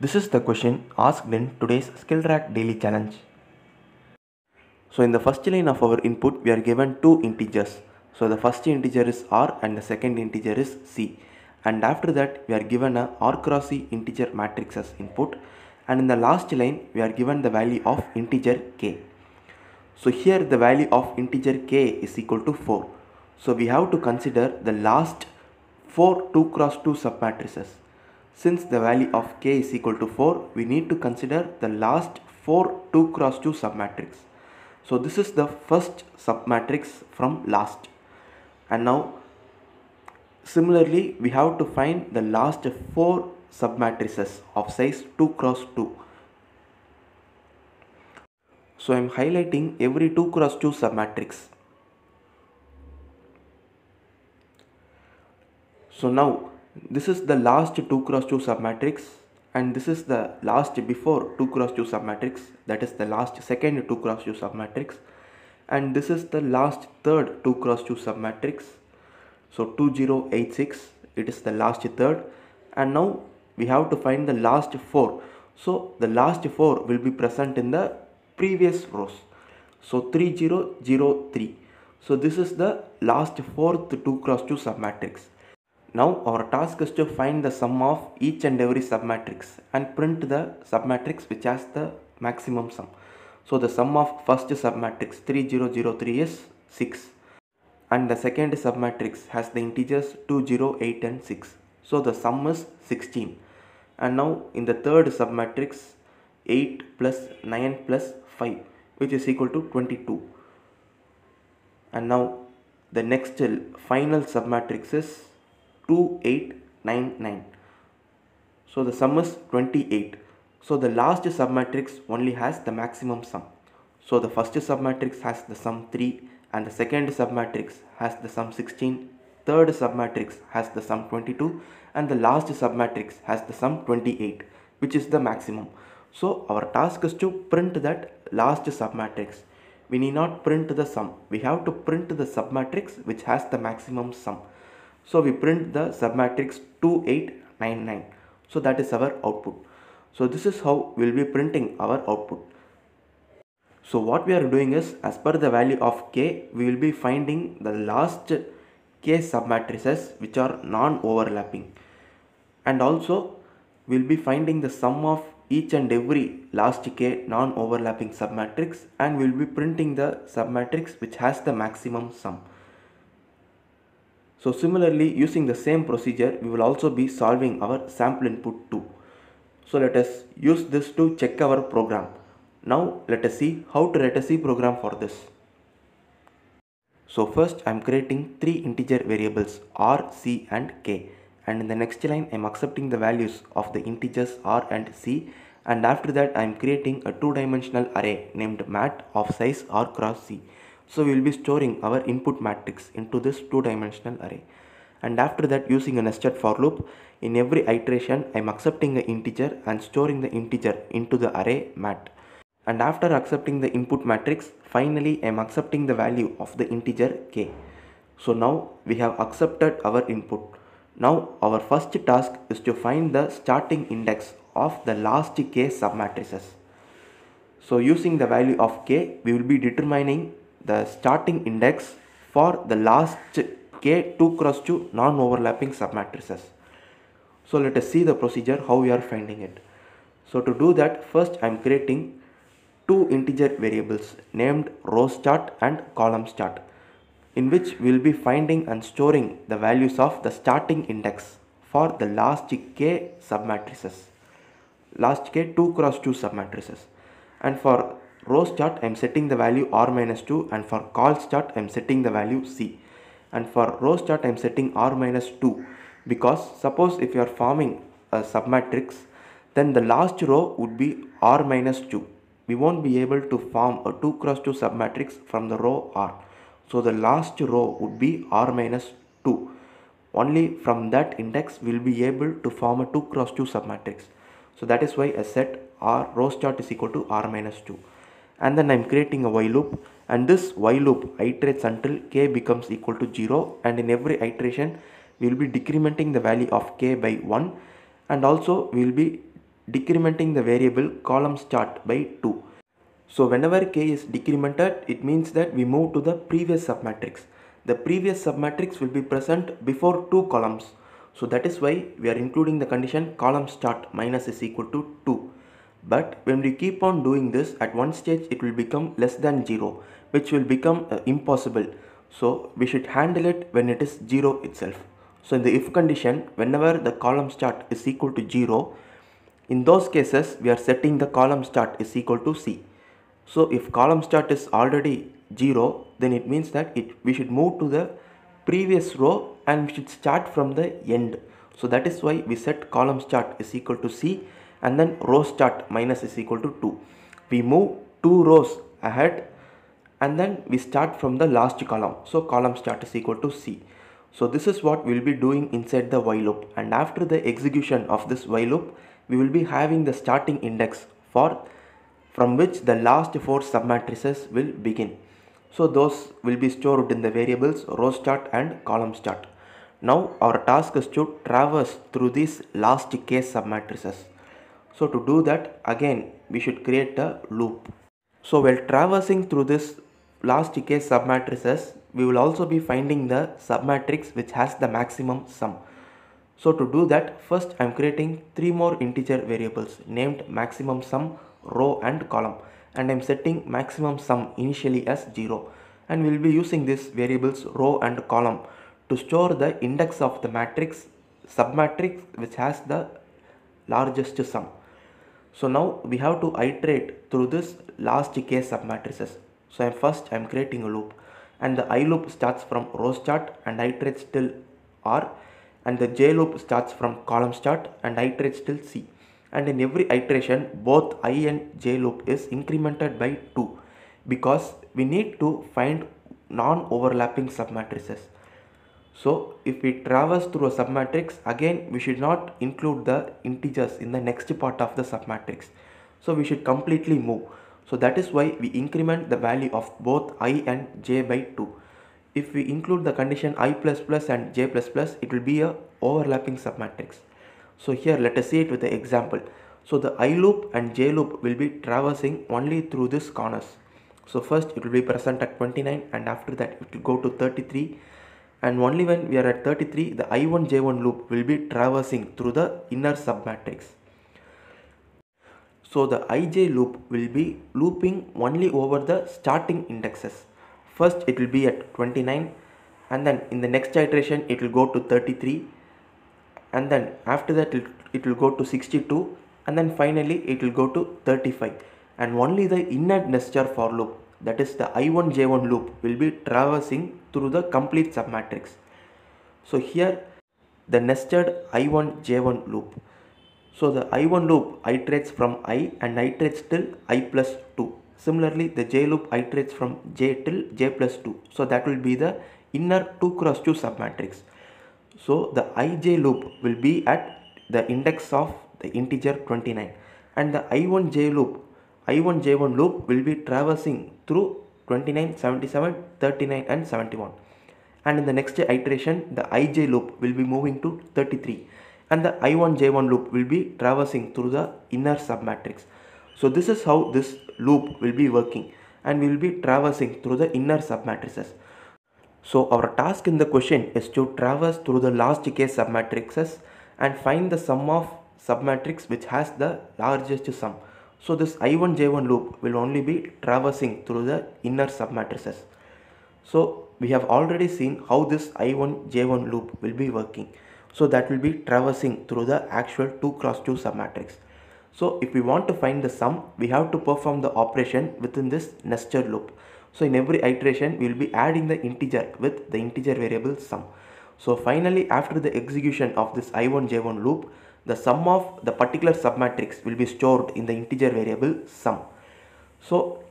This is the question asked in today's SkillTrack daily challenge. So in the first line of our input we are given two integers. So the first integer is r and the second integer is c, and after that we are given a r cross c integer matrix as input, and in the last line we are given the value of integer k. So here the value of integer k is equal to 4. So we have to consider the last 4 2 cross 2 submatrices. Since the value of k is equal to 4, we need to consider the last 4 2 cross 2 submatrix. So this is the first submatrix from last. And now similarly we have to find the last 4 submatrices of size 2 cross 2. So I am highlighting every 2 cross 2 submatrix. So now this is the last 2 cross 2 submatrix, and this is the last before 2 cross 2 submatrix, that is the last second 2 cross 2 submatrix, and this is the last third 2 cross 2 submatrix. So 2086, it is the last third, and now we have to find the last 4. So the last 4 will be present in the previous rows. So 3003. So this is the last fourth 2 cross 2 submatrix. Now our task is to find the sum of each and every submatrix and print the submatrix which has the maximum sum. So the sum of first submatrix 3003 is 6, and the second submatrix has the integers 208 and 6. So the sum is 16. And now in the third submatrix 8 plus 9 plus 5, which is equal to 22. And now the next final submatrix is 2899. So the sum is 28. So the last submatrix only has the maximum sum. So the first submatrix has the sum 3, and the second submatrix has the sum 16, third submatrix has the sum 22, and the last submatrix has the sum 28, which is the maximum. So our task is to print that last submatrix. We need not print the sum. We have to print the submatrix which has the maximum sum. So we print the submatrix 2899. So that is our output. So this is how we will be printing our output. So what we are doing is, as per the value of k, we will be finding the last k submatrices which are non-overlapping, and also we will be finding the sum of each and every last k non-overlapping submatrix, and we will be printing the submatrix which has the maximum sum. So similarly, using the same procedure, we will also be solving our sample input too. So let us use this to check our program. Now let us see how to write a C program for this. So first I am creating 3 integer variables r, c and k, and in the next line I am accepting the values of the integers r and c, and after that I am creating a 2-dimensional array named mat of size r cross c. So we will be storing our input matrix into this 2-dimensional array, and after that, using a nested for loop, in every iteration I am accepting an integer and storing the integer into the array mat. And after accepting the input matrix, finally I am accepting the value of the integer k. So now we have accepted our input. Now our first task is to find the starting index of the last k submatrices. So using the value of k, we will be determining the starting index for the last k 2 cross 2 non-overlapping submatrices. So let us see the procedure how we are finding it. So to do that, first I am creating 2 integer variables named row start and column start, in which we will be finding and storing the values of the starting index for the last k submatrices, last k 2 cross 2 submatrices. And for row start I am setting the value r minus 2, and for col start I am setting the value c, and for row start I am setting r minus 2, because suppose if you are forming a submatrix, then the last row would be r minus 2. We won't be able to form a 2 cross 2 submatrix from the row r. So the last row would be r minus 2. Only from that index we will be able to form a 2 cross 2 submatrix. So that is why I set r row start is equal to r minus 2. And then I am creating a while loop, and this while loop iterates until k becomes equal to 0, and in every iteration we will be decrementing the value of k by 1, and also we will be decrementing the variable column start by 2. So whenever k is decremented, it means that we move to the previous submatrix. The previous submatrix will be present before 2 columns. So that is why we are including the condition column start minus is equal to 2. But when we keep on doing this, at one stage it will become less than 0, which will become impossible. So we should handle it when it is 0 itself. So in the if condition, whenever the column start is equal to 0, in those cases we are setting the column start is equal to C. So if column start is already 0, then it means that we should move to the previous row and we should start from the end. So that is why we set column start is equal to C and then row start minus is equal to 2. We move 2 rows ahead and then we start from the last column. So column start is equal to C. So this is what we will be doing inside the while loop, and after the execution of this while loop, we will be having the starting index from which the last 4 submatrices will begin. So those will be stored in the variables row start and column start. Now our task is to traverse through these last k submatrices. So to do that, again we should create a loop. So while traversing through this last k submatrices, we will also be finding the submatrix which has the maximum sum. So to do that, first I am creating 3 more integer variables named maximum sum, row and column, and I am setting maximum sum initially as 0, and we will be using these variables row and column to store the index of the submatrix which has the largest sum. So now we have to iterate through this last k submatrices. So first I am creating a loop, and the I loop starts from row start and iterates till R, and the j loop starts from column start and iterates till C. And in every iteration, both I and j loop is incremented by 2 because we need to find non-overlapping submatrices. So if we traverse through a submatrix, again we should not include the integers in the next part of the submatrix. So we should completely move. So that is why we increment the value of both I and j by 2. If we include the condition I++ and j++, it will be a overlapping submatrix. So here let us see it with the example. So the I loop and j loop will be traversing only through these corners. So first it will be present at 29, and after that it will go to 33. And only when we are at 33, the I1 J1 loop will be traversing through the inner submatrix. So the IJ loop will be looping only over the starting indexes. First it will be at 29, and then in the next iteration it will go to 33, and then after that it will go to 62, and then finally it will go to 35. And only the inner nested for loop, that is the I1 J1 loop, will be traversing through the complete submatrix. So here the nested I1 J1 loop. So the I1 loop iterates from I and iterates till I+2. Similarly, the j loop iterates from j till j+2. So that will be the inner 2 cross 2 submatrix. So the ij loop will be at the index of the integer 29, and the I1J1 loop will be traversing through 29, 77, 39 and 71. And in the next iteration, the ij loop will be moving to 33, and the I1J1 loop will be traversing through the inner submatrix. So this is how this loop will be working, and we will be traversing through the inner submatrices. So our task in the question is to traverse through the last k submatrices and find the sum of submatrix which has the largest sum. So this I1 J1 loop will only be traversing through the inner submatrices. So we have already seen how this I1 J1 loop will be working. So that will be traversing through the actual 2 cross 2 submatrix. So if we want to find the sum, we have to perform the operation within this nested loop. So in every iteration, we will be adding the integer with the integer variable sum. So finally, after the execution of this I1 J1 loop, the sum of the particular submatrix will be stored in the integer variable sum. So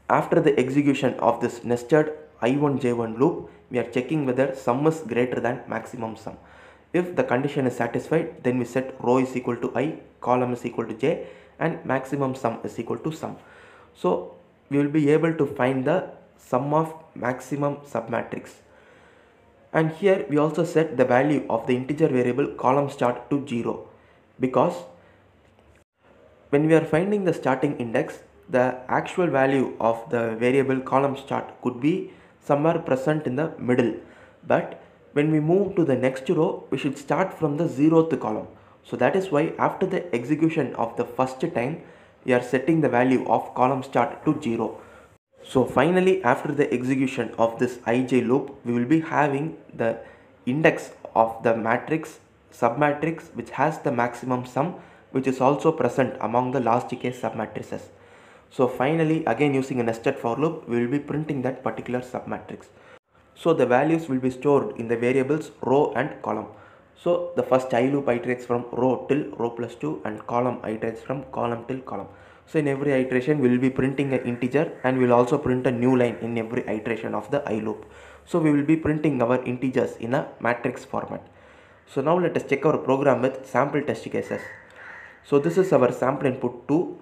after the execution of this nested I1 J1 loop, we are checking whether sum is greater than maximum sum. If the condition is satisfied, then we set row is equal to I, column is equal to j, and maximum sum is equal to sum. So we will be able to find the sum of maximum submatrix. And here we also set the value of the integer variable column start to 0, because when we are finding the starting index, the actual value of the variable column start could be somewhere present in the middle, but when we move to the next row, we should start from the 0th column. So that is why after the execution of the first time, we are setting the value of column start to 0. So finally, after the execution of this ij loop, we will be having the index of the matrix submatrix which has the maximum sum, which is also present among the last case submatrices. So finally, again using a nested for loop, we will be printing that particular submatrix. So the values will be stored in the variables row and column. So the first I loop iterates from row till row plus 2 and column iterates from column till column. So in every iteration we will be printing an integer, and we will also print a new line in every iteration of the I loop. So we will be printing our integers in a matrix format. So now let us check our program with sample test cases. So this is our sample input 2,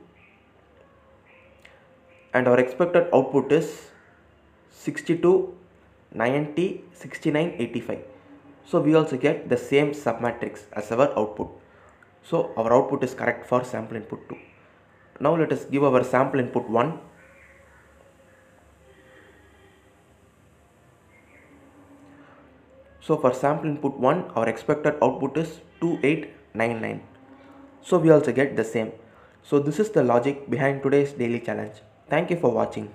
and our expected output is 62, 90, 69, 85. So we also get the same submatrix as our output. So our output is correct for sample input 2. Now let us give our sample input 1. So for sample input 1, our expected output is 2899. So we also get the same. So this is the logic behind today's daily challenge. Thank you for watching.